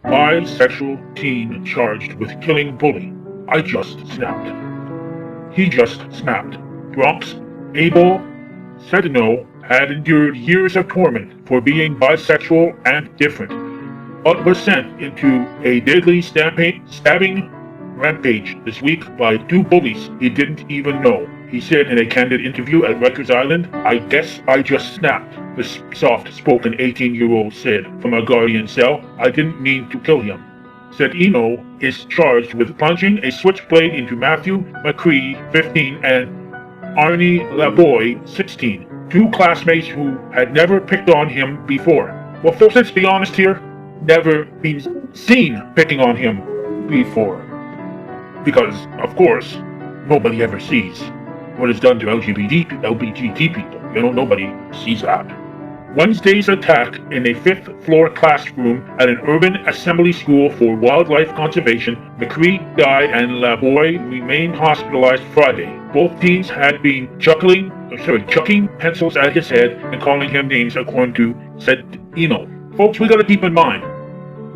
Bisexual teen charged with killing bully. I just snapped. He just snapped. Bronx, Abel Sedano had endured years of torment for being bisexual and different, but was sent into a deadly stabbing rampage this week by two bullies he didn't even know. He said in a candid interview at Rikers Island, "I guess I just snapped," the soft-spoken 18-year-old said from a Guardian cell. "I didn't mean to kill him." Sedino is charged with plunging a switchblade into Matthew McCree, 15, and Arnie LaBoy, 16, two classmates who had never picked on him before. Well, folks, let's be honest here. Never been seen picking on him before. Because, of course, nobody ever sees what is done to LGBT people. Nobody sees that. Wednesday's attack in a fifth-floor classroom at an urban assembly school for wildlife conservation. McCree died and LaBoy remained hospitalized Friday. Both teens had been chucking pencils at his head and calling him names, according to Sedino. Folks, we gotta keep in mind,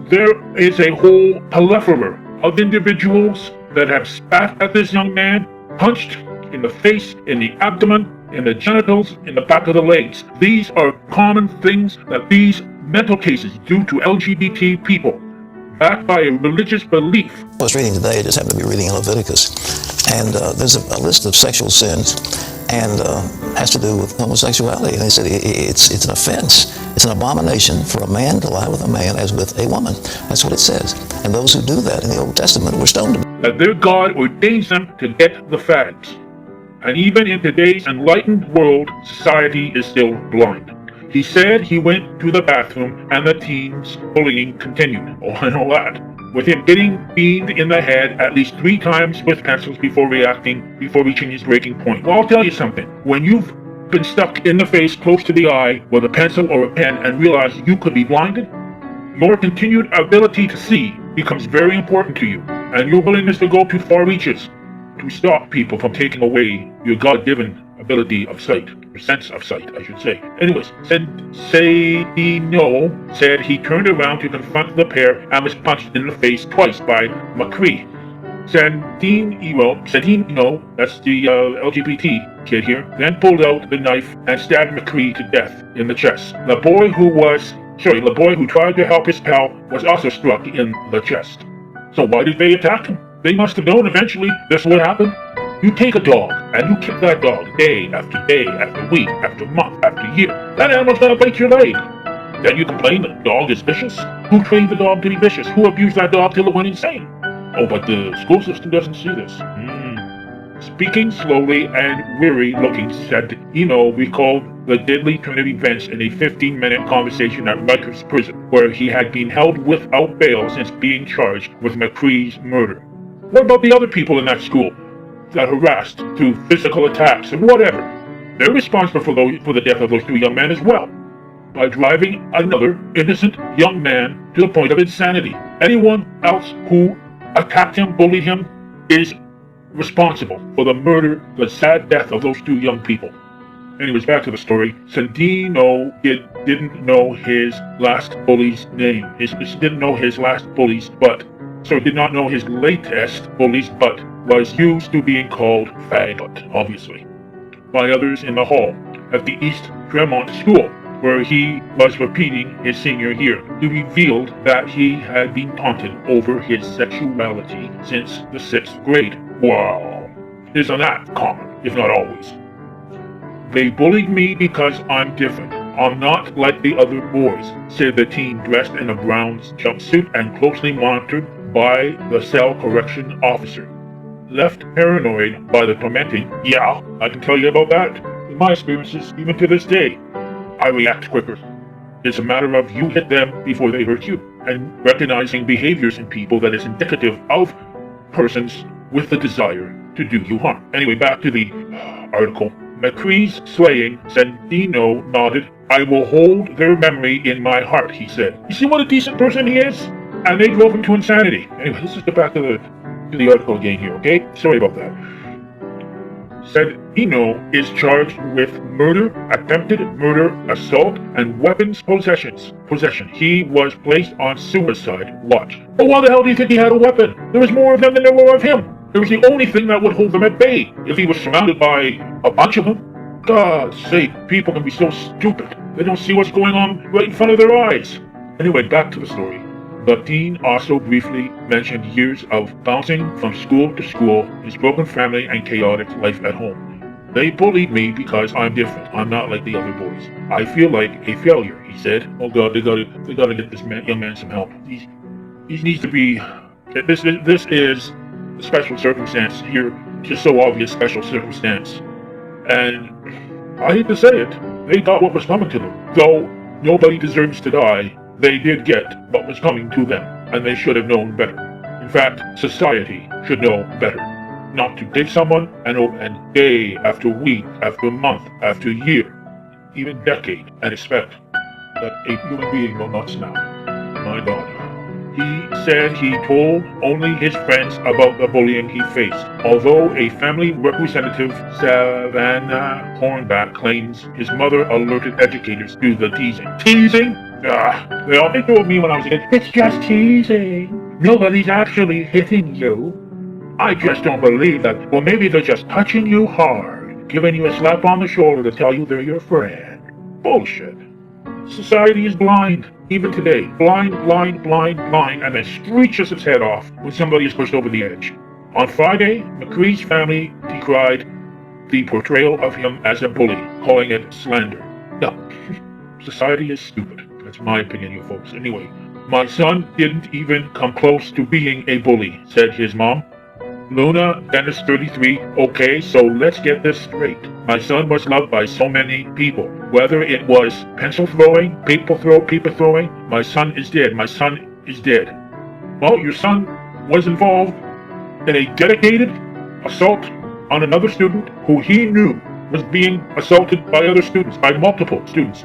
there is a whole plethora of individuals that have spat at this young man, punched in the face, in the abdomen, in the genitals, in the back of the legs. These are common things that these mental cases do to LGBT people, backed by a religious belief. I was reading today, I just happened to be reading in Leviticus, and there's a list of sexual sins, and has to do with homosexuality. And they said it's an offense, it's an abomination for a man to lie with a man as with a woman. That's what it says. And those who do that in the Old Testament were stoned to death. That their God ordains them to get the facts. And even in today's enlightened world, society is still blind. He said he went to the bathroom and the teen's bullying continued. Oh, I know that. With him getting beamed in the head at least 3 times with pencils before reaching his breaking point. Well, I'll tell you something. When you've been stuck in the face close to the eye with a pencil or a pen and realize you could be blinded, your continued ability to see becomes very important to you. And your willingness to go to far reaches to stop people from taking away your God-given ability of sight, or sense of sight, I should say. Anyways, Sedino said he turned around to confront the pair and was punched in the face twice by McCree. Sedino, that's the LGBT kid here, then pulled out the knife and stabbed McCree to death in the chest. The boy who tried to help his pal was also struck in the chest. So why did they attack him? They must have known eventually this would happen. You take a dog and you kick that dog day after week, after month, after year. That animal's gonna bite your leg. Then you complain that the dog is vicious? Who trained the dog to be vicious? Who abused that dog till it went insane? Oh, but the school system doesn't see this. Speaking slowly and weary-looking, Sedino recalled the deadly turn of events in a 15-minute conversation at Rikers Prison, where he had been held without bail since being charged with McCree's murder. What about the other people in that school that harassed through physical attacks and whatever? They're responsible for the death of those 2 young men as well, by driving another innocent young man to the point of insanity. Anyone else who attacked him, bullied him, is responsible for the murder, the sad death of those 2 young people. Anyways, back to the story. Sedino didn't know his last bully's name. Didn't know his last bullies, did not know his latest bullies, but was used to being called faggot, obviously, by others in the hall at the East Tremont School, where he was repeating his senior year. He revealed that he had been taunted over his sexuality since the 6th grade. Wow. Isn't that common, if not always? "They bullied me because I'm different. I'm not like the other boys," said the teen dressed in a brown jumpsuit and closely monitored by the cell correction officer. Left paranoid by the tormenting. Yeah, I can tell you about that. In my experiences, even to this day, I react quicker. It's a matter of you hit them before they hurt you, and recognizing behaviors in people that is indicative of persons with the desire to do you harm. Anyway, back to the article. McCree's slaying, Sedino nodded. "I will hold their memory in my heart," he said. You see what a decent person he is? And they drove him to insanity. Anyway, let's just get back to the article again here, okay? Sorry about that. said Eno is charged with murder, attempted murder, assault, and weapons possession. He was placed on suicide watch. But why the hell do you think he had a weapon? There was more of them than there were of him. It was the only thing that would hold them at bay. If he was surrounded by a bunch of them, God's sake, people can be so stupid. They don't see what's going on right in front of their eyes. Anyway, back to the story. The teen also briefly mentioned years of bouncing from school to school, his broken family, and chaotic life at home. They bullied me because I'm different. I'm not like the other boys. I feel like a failure, he said. Oh God, they gotta get this young man some help. He needs to be. This is a special circumstance here, just so obvious special circumstance. And I hate to say it, they got what was coming to them. Though nobody deserves to die, they did get what was coming to them, and they should have known better. In fact, society should know better. Not to take someone and day after week, after month, after year, even decade, and expect that a human being will not snap. My God. He said he told only his friends about the bullying he faced, although a family representative, Savannah Hornback, claims his mother alerted educators to the teasing. Teasing? They told me when I was a kid, it's just teasing. Nobody's actually hitting you. I just don't believe that. Well, maybe they're just touching you hard, giving you a slap on the shoulder to tell you they're your friend. Bullshit. Society is blind, even today. Blind, and then screeches its head off when somebody is pushed over the edge. On Friday, McCree's family decried the portrayal of him as a bully, calling it slander. No, society is stupid. That's my opinion, you folks. Anyway, my son didn't even come close to being a bully, said his mom. Luna, Dennis 33, okay, so let's get this straight. My son was loved by so many people. Whether it was pencil throwing, paper throwing, my son is dead. Well, your son was involved in a dedicated assault on another student who he knew was being assaulted by other students, by multiple students.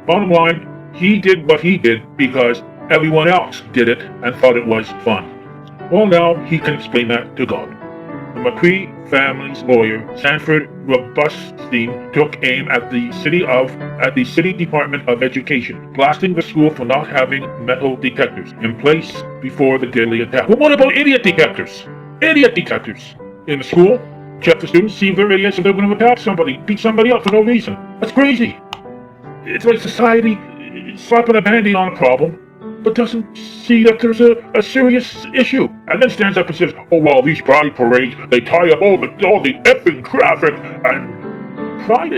Bottom line, he did what he did because everyone else did it and thought it was fun. Well, now he can explain that to God. The McCree family's lawyer, Sanford Robustine, took aim at the city Department of Education, blasting the school for not having metal detectors in place before the deadly attack. Well, what about idiot detectors? Idiot detectors in the school. Check the students, see if they're idiots, if they're going to attack somebody, beat somebody up for no reason. That's crazy. It's like society slapping a band-aid on a problem, but doesn't see that there's a serious issue, and then stands up and says, oh, well, these pride parades, they tie up all the effing traffic, and pride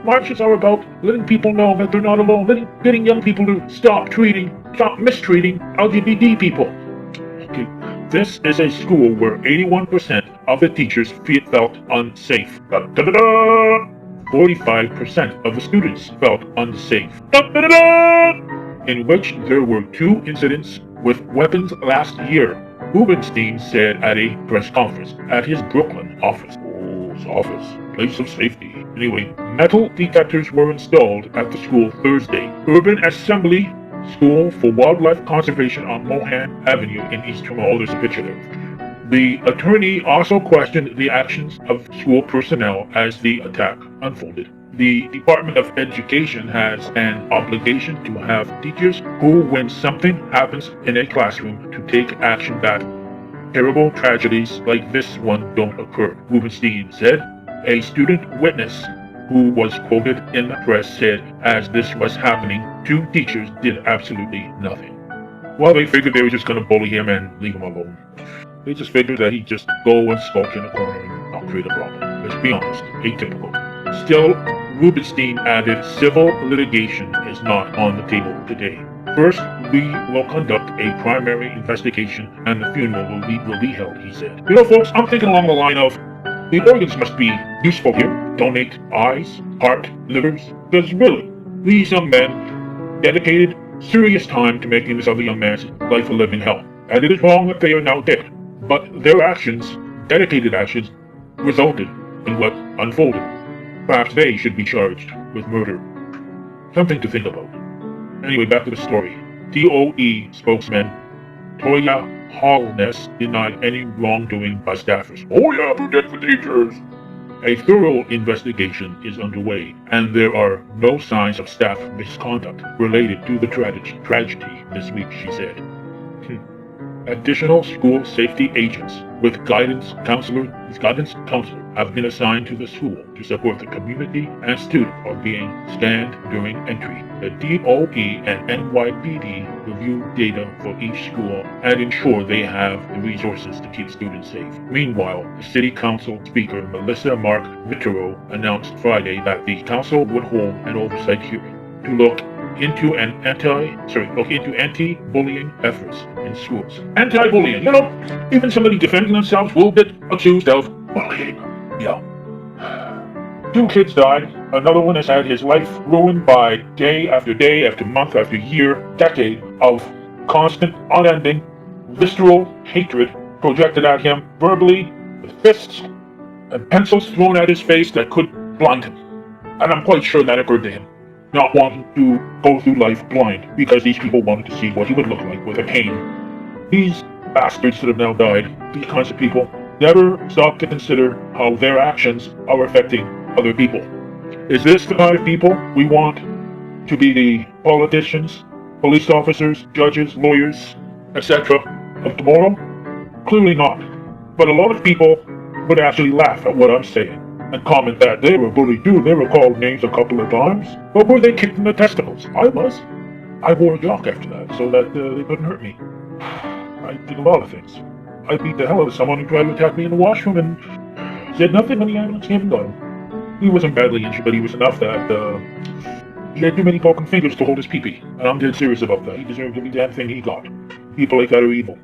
marches are about letting people know that they're not alone, getting young people to stop mistreating LGBT people. Okay, this is a school where 81% of the teachers felt unsafe. 45% of the students felt unsafe. In which there were 2 incidents with weapons last year, Rubenstein said at a press conference at his Brooklyn office. Oh, his office. Place of safety. Anyway, metal detectors were installed at the school Thursday. Urban Assembly School for Wildlife Conservation on Mohan Avenue in East Toronto. Oh, there's a picture there. The attorney also questioned the actions of school personnel as the attack unfolded. The Department of Education has an obligation to have teachers who, when something happens in a classroom, to take action that terrible tragedies like this one don't occur, Rubenstein said. A student witness who was quoted in the press said as this was happening, 2 teachers did absolutely nothing. Well, they figured they were just going to bully him and leave him alone. They just figured that he'd just go and sulk in a corner and not create a problem. Let's be honest, atypical. Still, Rubenstein added civil litigation is not on the table today. First, we will conduct a primary investigation and the funeral will be held, he said. You know, folks, I'm thinking along the line of, the organs must be useful here. Donate eyes, heart, livers. Because really, these young men dedicated serious time to making this other young man's life a living hell. And it is wrong that they are now dead. But their actions, dedicated actions, resulted in what unfolded. Perhaps they should be charged with murder. Something to think about. Anyway, back to the story. DOE spokesman Toya Holness denied any wrongdoing by staffers. Oh yeah, protect the teachers. A thorough investigation is underway, and there are no signs of staff misconduct related to the tragedy this week, she said. Additional school safety agents with guidance counselor have been assigned to the school to support the community, and students are being scanned during entry. The DOE and NYPD review data for each school and ensure they have the resources to keep students safe. Meanwhile, the City Council Speaker Melissa Mark Vittero announced Friday that the council would hold an oversight hearing to look into anti-bullying efforts in schools. Anti-bullying, even somebody defending themselves will get accused of bullying. Yeah. 2 kids died. Another one has had his life ruined by day after month after year, decade of constant, unending, visceral hatred projected at him verbally with fists and pencils thrown at his face that could blind him. And I'm quite sure that occurred to him. Not wanting to go through life blind because these people wanted to see what he would look like with a cane. These bastards that have now died, these kinds of people, never stop to consider how their actions are affecting other people. Is this the kind of people we want to be the politicians, police officers, judges, lawyers, etc. of tomorrow? Clearly not. But a lot of people would actually laugh at what I'm saying and comment that they were bullied too. They were called names a couple of times. But were they kicked in the testicles? I was. I wore a jock after that so that they couldn't hurt me. I did a lot of things. I beat the hell out of someone who tried to attack me in the washroom and said nothing when the ambulance came and got him. He wasn't badly injured, but he was enough that he had too many broken fingers to hold his pee-pee. And I'm dead serious about that. He deserved every damn thing he got. People like that are evil.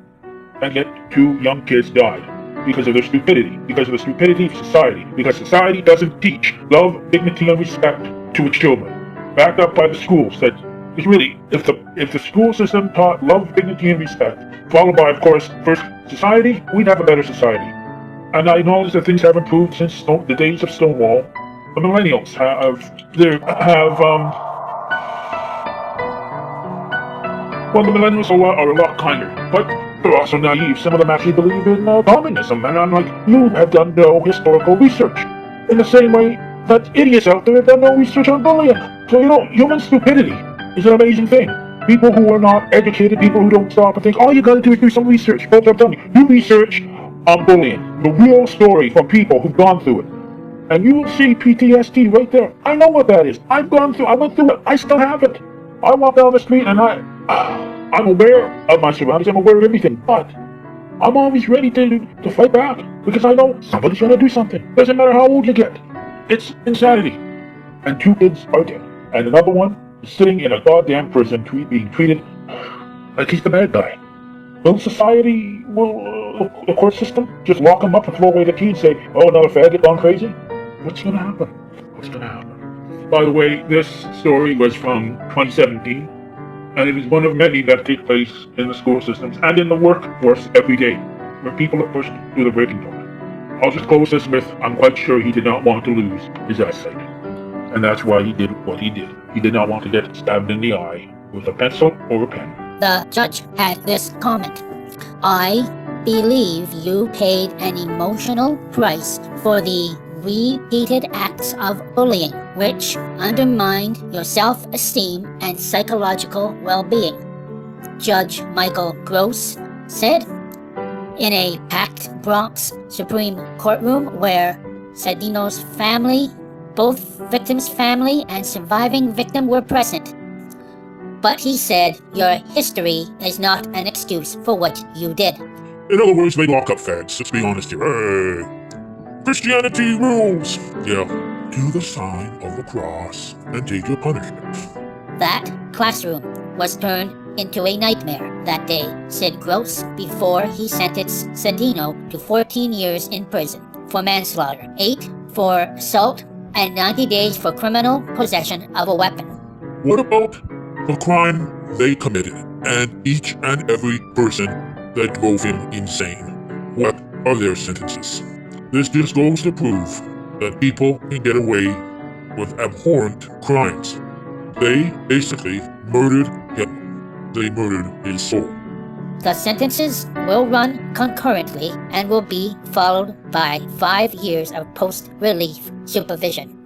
And yet 2 young kids died. Because of their stupidity, because of the stupidity of society, because society doesn't teach love, dignity, and respect to its children. Backed up by the schools that is really, if the school system taught love, dignity, and respect, followed by, of course, first society, we'd have a better society. And I acknowledge that things have improved since the days of Stonewall. The millennials the millennials are a lot kinder, but they're also naive. Some of them actually believe in communism, and I'm like, you have done no historical research. In the same way that idiots out there have done no research on bullying. So, human stupidity is an amazing thing. People who are not educated, people who don't stop and think, all you gotta do is do some research. Folks, I'm telling you, do research on bullying. The real story from people who've gone through it. And you will see PTSD right there. I know what that is. I went through it. I still have it. I walk down the street and I'm aware of my surroundings, I'm aware of everything, but I'm always ready to fight back because I know somebody's gonna do something. Doesn't matter how old you get. It's insanity. And 2 kids are dead. And another one is sitting in a goddamn prison being treated like he's the bad guy. Will society, the court system, just lock him up and throw away the key and say, oh, another faggot gone crazy? What's gonna happen? What's gonna happen? By the way, this story was from 2017. And it is one of many that take place in the school systems and in the workforce every day, where people are pushed to the breaking point. I'll just close this with, I'm quite sure he did not want to lose his eyesight. And that's why he did what he did. He did not want to get stabbed in the eye with a pencil or a pen. The judge had this comment. I believe you paid an emotional price for the repeated acts of bullying, which undermined your self-esteem and psychological well-being, Judge Michael Gross said in a packed Bronx Supreme Courtroom where Cedino's family, both victim's family and surviving victim were present. But he said your history is not an excuse for what you did. In other words, they lock up fags. Let's be honest here. Hey. Christianity rules! Yeah, do the sign of the cross and take your punishment. That classroom was turned into a nightmare that day, said Gross before he sentenced Cedino to 14 years in prison for manslaughter, 8 for assault, and 90 days for criminal possession of a weapon. What about the crime they committed and each and every person that drove him insane? What are their sentences? This just goes to prove that people can get away with abhorrent crimes. They basically murdered him. They murdered his soul. The sentences will run concurrently and will be followed by 5 years of post-relief supervision.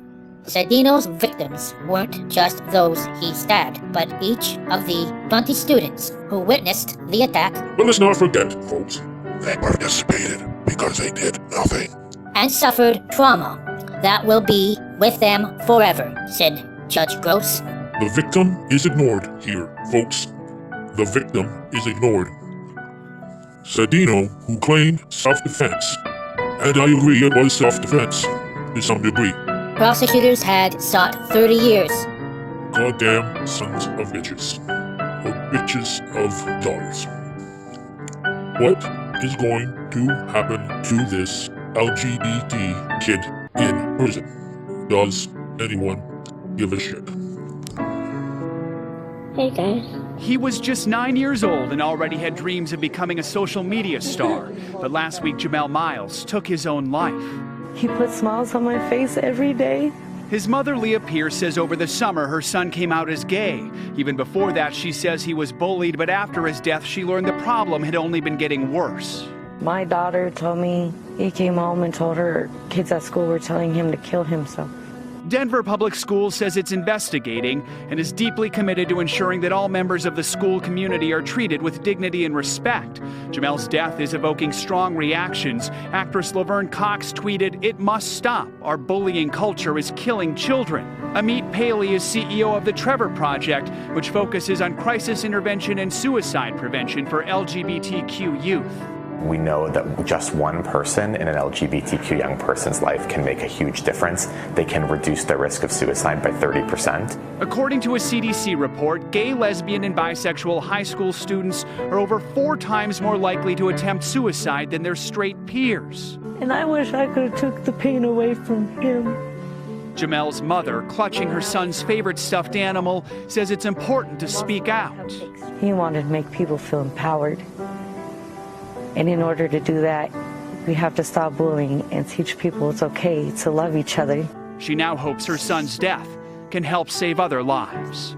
Cedino's victims weren't just those he stabbed, but each of the 20 students who witnessed the attack. But let's not forget, folks, they participated because they did nothing. And suffered trauma that will be with them forever, said Judge Gross. The victim is ignored here, folks. The victim is ignored. Cedino, who claimed self-defense, and I agree it was self-defense to some degree. Prosecutors had sought 30 years. Goddamn sons of bitches. Or bitches of daughters. What is going to happen to this LGBT kid in prison? Does anyone give a shit? Hey guys. He was just 9 years old and already had dreams of becoming a social media star. But last week, Jamel Miles took his own life. He put smiles on my face every day. His mother, Leah Pierce, says over the summer her son came out as gay. Even before that, she says he was bullied, but after his death, she learned the problem had only been getting worse. My daughter told me he came home and told her kids at school were telling him to kill himself. Denver Public Schools says it's investigating and is deeply committed to ensuring that all members of the school community are treated with dignity and respect. Jamel's death is evoking strong reactions. Actress Laverne Cox tweeted, "It must stop. Our bullying culture is killing children." Amit Paley is CEO of the Trevor Project, which focuses on crisis intervention and suicide prevention for LGBTQ youth. We know that just one person in an LGBTQ young person's life can make a huge difference. They can reduce their risk of suicide by 30%. According to a CDC report, gay, lesbian, and bisexual high school students are over 4 times more likely to attempt suicide than their straight peers. And I wish I could have took the pain away from him. Jamel's mother, clutching her son's favorite stuffed animal, says it's important to speak out. He wanted to make people feel empowered. And in order to do that, we have to stop bullying and teach people it's okay to love each other. She now hopes her son's death can help save other lives.